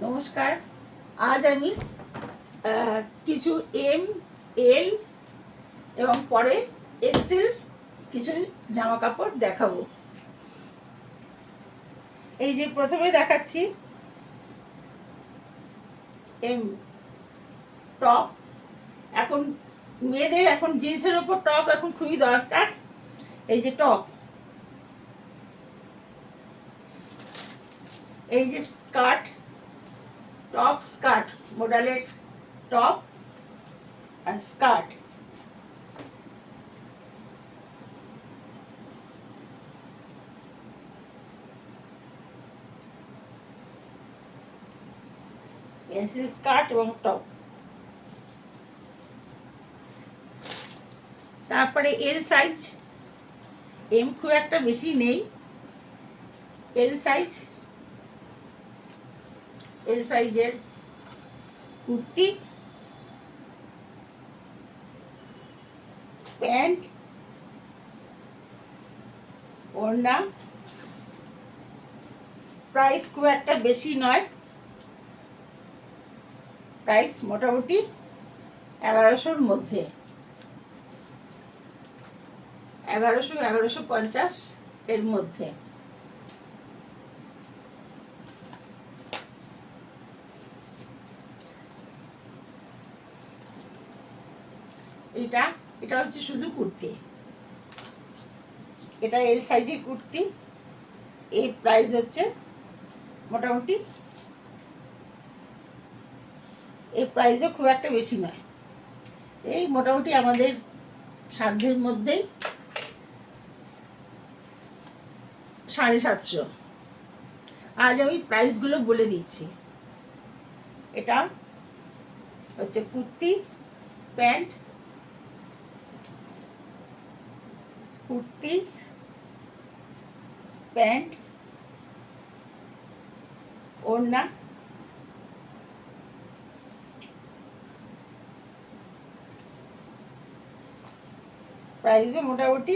নমস্কার। আজ আমি কিছু এম, এল এবং পরে এক্সেল কিছু জামা কাপড় দেখাবো। এই যে প্রথমে দেখাচ্ছি এম টপ। এখন মেয়েদের এখন জিন্সের ওপর টপ এখন খুবই দরকার। এই যে টপ, এই যে স্কার্ট, টপ স্কার্ট, মডেলের টপ আর স্কার্ট। পেন্সিল স্কার্ট এবং টপ। তারপরে এল সাইজ, এম খুব একটা বেশি নেই। এল সাইজ, এল সাইজের কুর্তি, প্যান্ট, ওড়না। প্রাইস খুব একটা বেশি নয়, প্রাইস মোটামুটি 1100-র মধ্যে, 1100-1150 এর মধ্যে। এটা এটা হচ্ছে শুধু কুর্তি, এটা এল সাইজের কুর্তি। এই প্রাইস হচ্ছে মোটামুটি, এই প্রাইসও খুব একটা বেশি নয়, এই মোটামুটি আমাদের সাধ্যের মধ্যেই 750। আজ আমি প্রাইসগুলো বলে দিচ্ছি। এটা হচ্ছে কুর্তি, প্যান্ট, কুর্তি, প্যান্ট, ওড়না, প্রাইসও মোটামুটি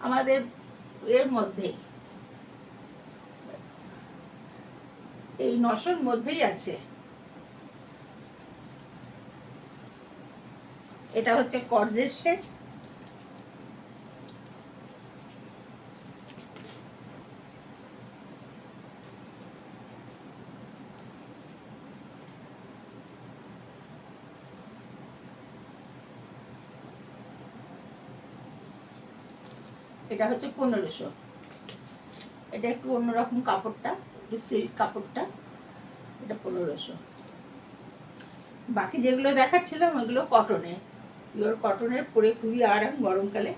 আমাদের এর মধ্যে, এই 900-র মধ্যেই আছে। এটা হচ্ছে কর্জের সেট। এটা হচ্ছে 1500। এটা একটু অন্যরকম কাপড়টা, একটু সিল্ক কাপড়টা, এটা 1500। বাকি যেগুলো দেখাচ্ছিলাম ওইগুলো কটনের, পিওর কটনের, পরে খুবই আরাম গরমকালে।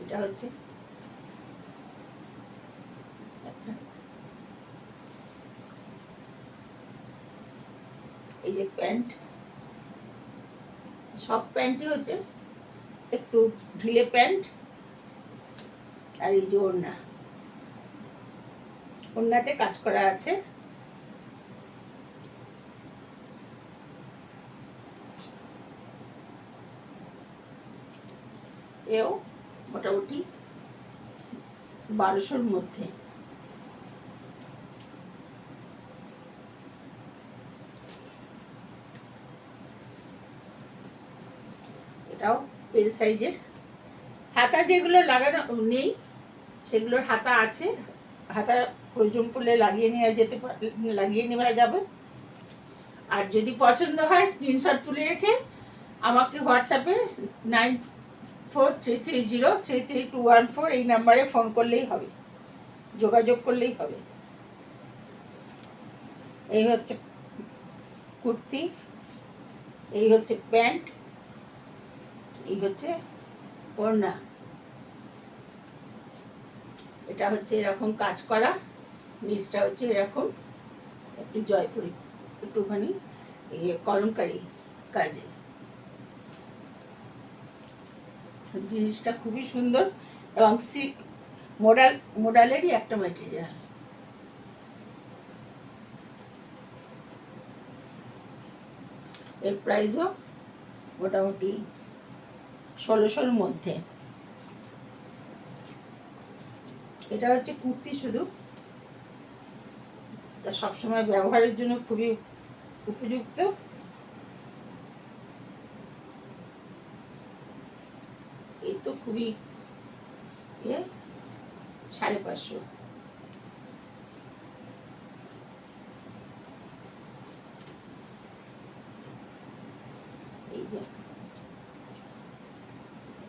এটা হচ্ছে এই যে প্যান্ট, সব প্যান্টই হচ্ছে একটু ঢিলে প্যান্ট। আর এই যে ওড়না, ওড়নাতে কাজ করা আছে। এও মোটামুটি 1200-র মধ্যে। এটাও এল সাইজের। হাতা যেগুলো লাগানো নেই সেগুলোর হাতা আছে, হাতা প্রয়োজন পড়লে লাগিয়ে নেওয়া যাবে। আর যদি পছন্দ হয় স্ক্রিনশট তুলে রেখে আমাকে হোয়াটসঅ্যাপে 9433033214 এই নাম্বারে ফোন করলেই হবে, যোগাযোগ করলেই হবে। এই হচ্ছে কুর্তি, এই হচ্ছে প্যান্ট, এই হচ্ছে ওড়না। এটা হচ্ছে এরকম কাজ করা, নিচটা হচ্ছে এরকম একটু জয়পুরি, একটুখানি কলমকারি কাজে। জিনিসটা খুবই সুন্দর এবং সিল্ক মডেলেরই একটা ম্যাটেরিয়াল। এর প্রাইসও মোটামুটি 1600-র মধ্যে। এটা হচ্ছে কুর্তি শুধু, এটা সবসময় ব্যবহারের জন্য খুবই উপযুক্ত। এই তো খুবই 550। এই যে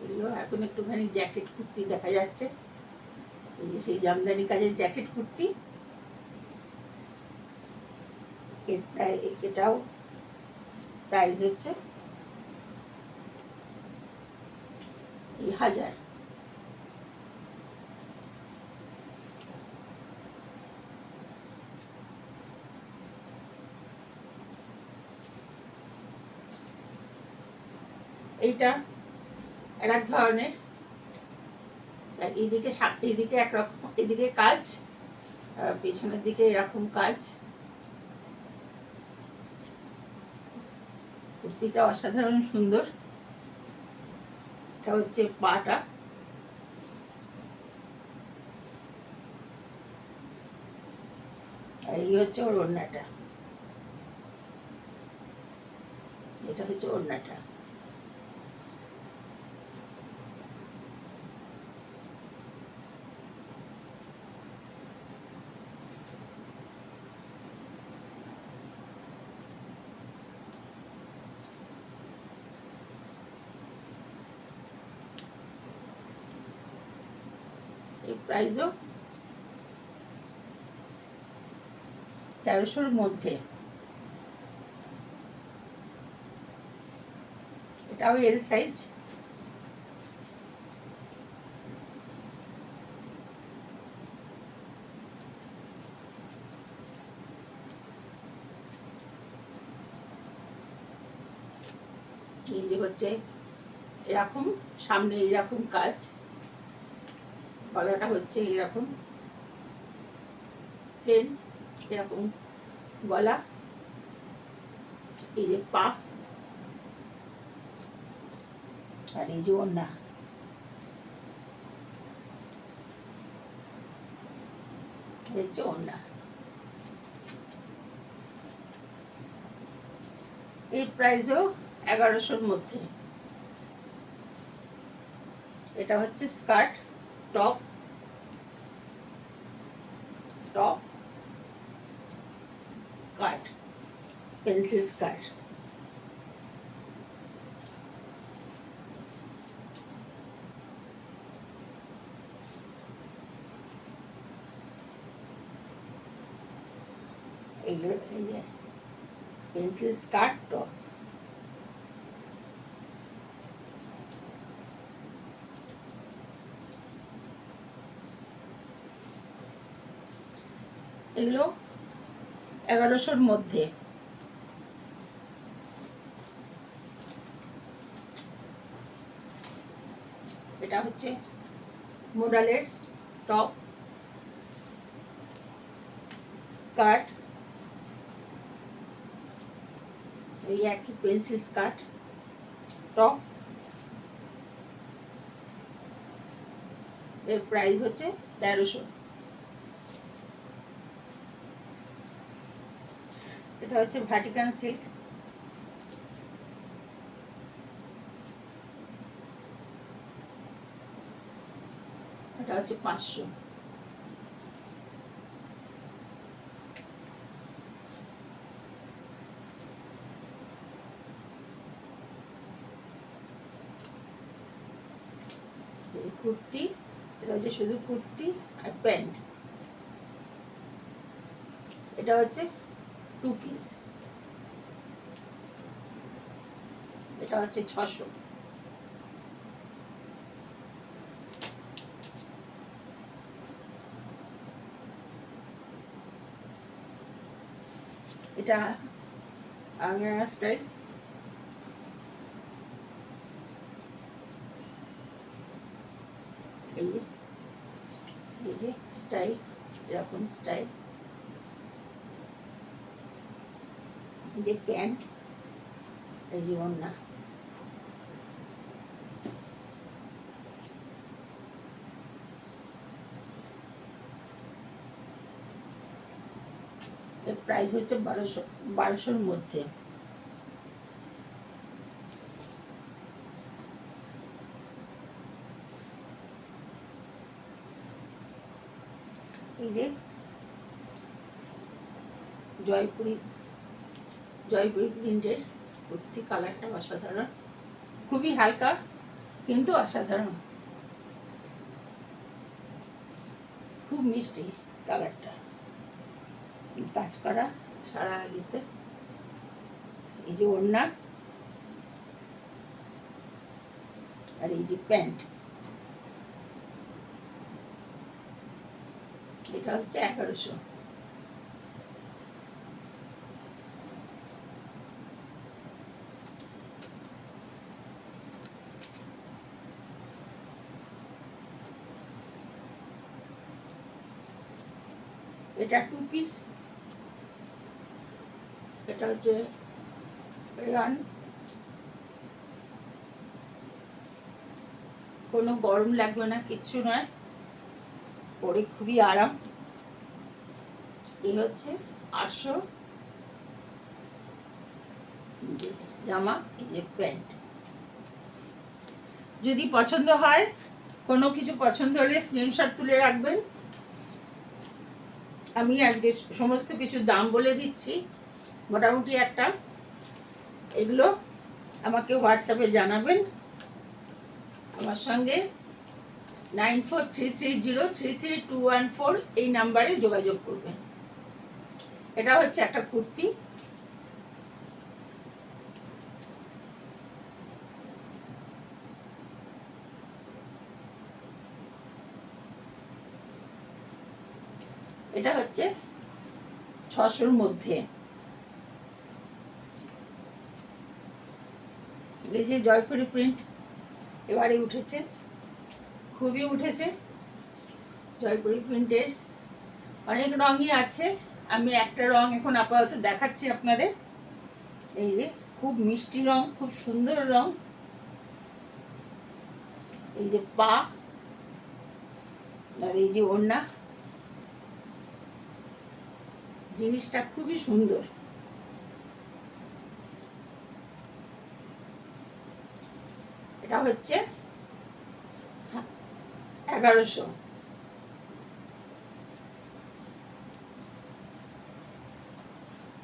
এগুলো এখন একটুখানি জ্যাকেট কুর্তি দেখা যাচ্ছে, এই যে সেই জামদানি কাজের জ্যাকেট কুর্তি। এটাও প্রাইস হচ্ছে 1000। এইটা আর এক ধরনের, এইদিকে একরকম, এদিকে কাজ, পেছনের দিকে এরকম কাজ। কুর্তিটা অসাধারণ সুন্দর। এটা হচ্ছে পাটা, আর এই হচ্ছে ওর ওড়নাটা। এটা হচ্ছে ওড়নাটা। এই প্রাইসও 1300-র মধ্যে। এটাও এল সাইজ। এই যে হচ্ছে এরকম, সামনে এইরকম কাজ, গলাটা হচ্ছে এরকম প্লেন, এরকম গলা, এই যে পা, আর এই যে ওড়না। এই হচ্ছে ওড়না। এই প্রাইসও 1100-র মধ্যে। এটা হচ্ছে skirt, top, skirt, pencil skirt. এইগুলো এই যে পেন্সিল স্কার্ট, টপ। এগুলো 1100-র মধ্যে। এটা হচ্ছে মোডালের টপ, স্কার্ট, এই একই পেন্সিল স্কার্ট, টপ। এর প্রাইস হচ্ছে 1300। এটা হচ্ছে ভাটিকান সিল্ক। এটা হচ্ছে 500। কুর্তি, এটা হচ্ছে শুধু কুর্তি আর প্যান্ট। এটা হচ্ছে 2 পিস, এটা হচ্ছে 600। এটা আঙ্গারা স্টাইল। এই যে স্টাইল, এরকম স্টাইল। এই যে প্যান্ট, এই যে ওড়না। এর প্রাইস হচ্ছে 1200 মধ্যে। এই যে জয়পুরি প্রিন্টের কুর্তি, কালারটা অসাধারণ, খুবই হালকা কিন্তু অসাধারণ, খুব মিষ্টি কালারটা, কাজ করা সারা আগেতে। এই যে ওড়না আর এই যে প্যান্ট, এটা হচ্ছে 1100। এটা 2 পিস, এটা হচ্ছে রেয়ান, কোনো গরম লাগবে না, কিচ্ছু নয়, পরে খুবই আরাম। এই হচ্ছে 800 জামা, এই যে প্যান্ট। যদি পছন্দ হয়, কোনো কিছু পছন্দ হলে স্ক্রিনশট তুলে রাখবেন। আমি আজকে সমস্ত কিছু দাম বলে দিচ্ছি মোটামুটি একটা। এগুলো আমাকে হোয়াটসঅ্যাপে জানাবেন, আমার সঙ্গে 9433033214 এই নাম্বারে যোগাযোগ করবেন। এটা হচ্ছে একটা কুর্তি, এটা হচ্ছে 600-র মধ্যে। এই যে জয়পুরি প্রিন্ট এবারে উঠেছে, খুবই উঠেছে। জয়পুরি প্রিন্টের অনেক রঙই আছে, আমি একটা রং এখন আপাতত দেখাচ্ছি আপনাদের। এই যে খুব মিষ্টি রং, খুব সুন্দর রং। এই যে পা আর এই যে ওড়না, জিনিসটা খুবই সুন্দর। এটা হচ্ছে 1100।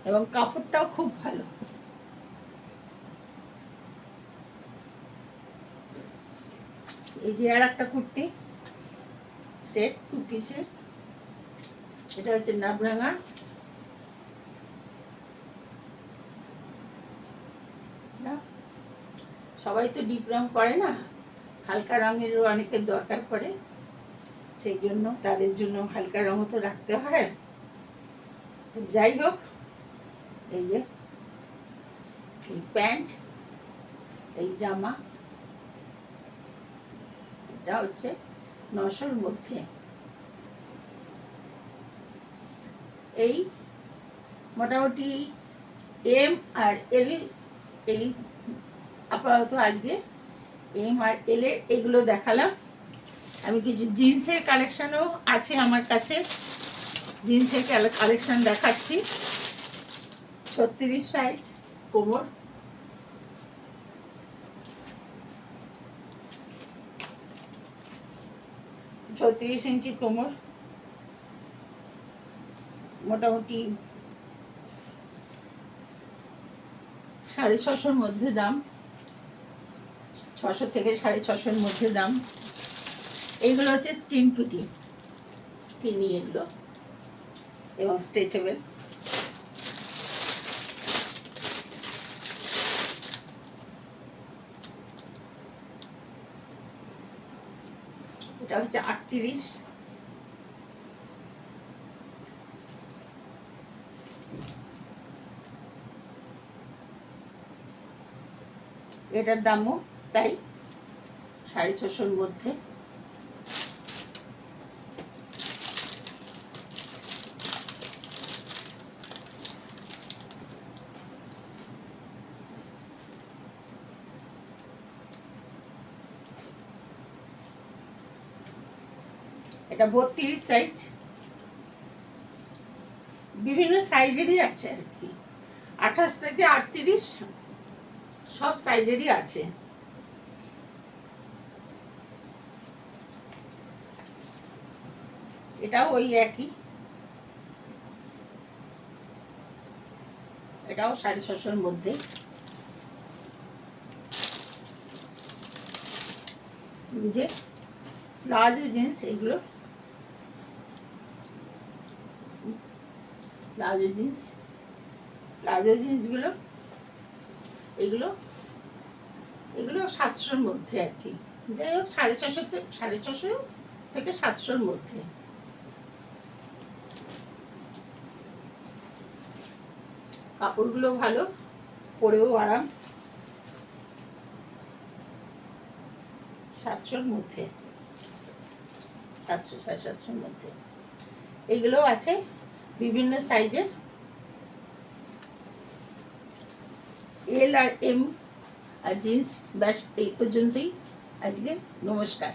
এবং কাপড়টাও খুব ভালো। এই যে আর একটা কুর্তি সেট 2 পিসের, এটা হচ্ছে নাবরাঙা। সবাই তো ডিপ রং করে না, হালকা রঙেরও অনেকের দরকার পড়ে, সেই জন্য তাদের জন্য হালকা রঙও তো রাখতে হয়। যাই হোক, এই যে এই প্যান্ট, এই জামা, এটা হচ্ছে 900-র মধ্যে। এই মোটামুটি এম আর এল, এই আপাতত আজকে এম আর এল এর এগুলো দেখালাম। আমি কিছু জিন্সের কালেকশানও আছে আমার কাছে, জিন্সের কালেকশান দেখাচ্ছি। 36 সাইজ কোমর, ছত্রিশ ইঞ্চি কোমর, মোটামুটি 650-র মধ্যে দাম, 600 থেকে 650-র মধ্যে দাম। এইগুলো হচ্ছে স্কিনি এগুলো, এবং স্ট্রেচেবল। এটা হচ্ছে 38। এটার দামও তাই 650-র মধ্যে। এটা 32 সাইজ, বিভিন্ন সাইজেরই আছে আর কি, 28 থেকে 38 সব সাইজেরই আছে। এটাও ওই একই, এটাও 650-র মধ্যে। যে প্লাজো জিন্স, এগুলো প্লাজো জিন্সগুলো এগুলো 700-র মধ্যে আর কি। যাই হোক 650 থেকে 700-র মধ্যে। কাপড়গুলো ভালো, পরেও আরাম। 700-র মধ্যে, 700-750-র মধ্যে। এগুলো আছে বিভিন্ন সাইজের, এল আর এম আর জিন্স। ব্যাস এই পর্যন্তই আজকে। নমস্কার।